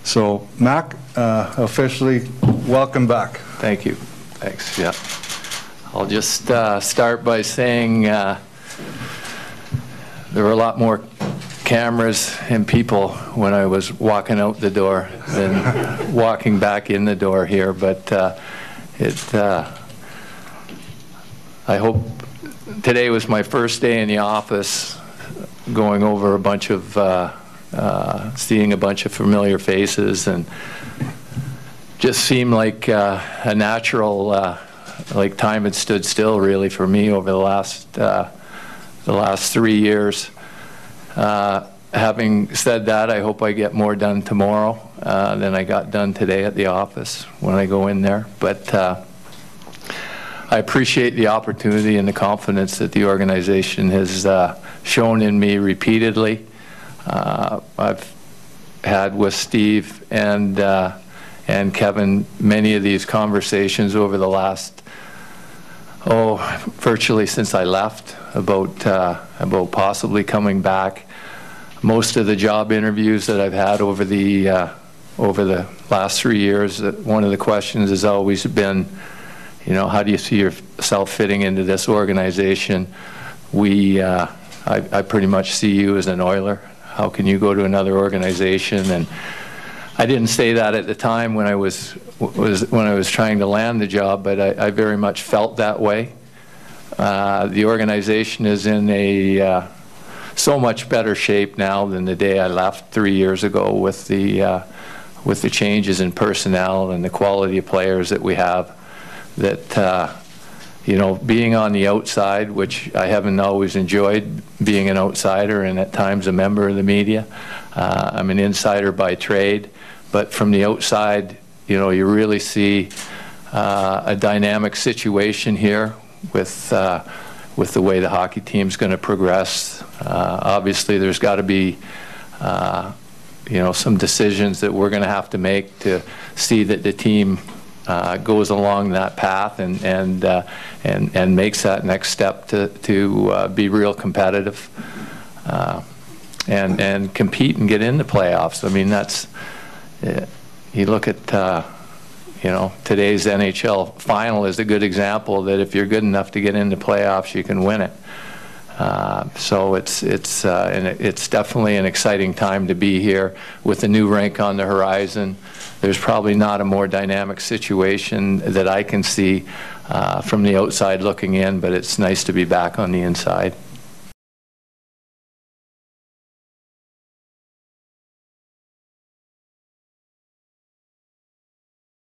So, Mac, officially welcome back. Thank you. Thanks. Yeah. I'll just start by saying there were a lot more cameras and people when I was walking out the door than walking back in the door here, but I hope today was my first day in the office, going over a bunch of seeing a bunch of familiar faces, and just seemed like a natural, like time had stood still really for me over the last 3 years. Having said that, I hope I get more done tomorrow than I got done today at the office when I go in there. But I appreciate the opportunity and the confidence that the organization has shown in me repeatedly. I've had with Steve and Kevin many of these conversations over the last, virtually since I left, about possibly coming back. Most of the job interviews that I've had over the last 3 years, one of the questions has always been, you know, how do you see yourself fitting into this organization? I pretty much see you as an Oiler. How can you go to another organization? And I didn't say that at the time when I was trying to land the job, but I very much felt that way. The organization is in a so much better shape now than the day I left 3 years ago, with the changes in personnel and the quality of players that we have. That you know, being on the outside, which I haven't always enjoyed, being an outsider and at times a member of the media. I'm an insider by trade, but from the outside, you know, you really see a dynamic situation here with the way the hockey team's going to progress. Obviously, there's got to be you know, some decisions that we're going to have to make to see that the team goes along that path and makes that next step to be real competitive and compete and get into playoffs. I mean, that's you look at you know, today's NHL final is a good example that if you're good enough to get into playoffs, you can win it. So it's definitely an exciting time to be here with the new rink on the horizon. There's probably not a more dynamic situation that I can see from the outside looking in, but it's nice to be back on the inside.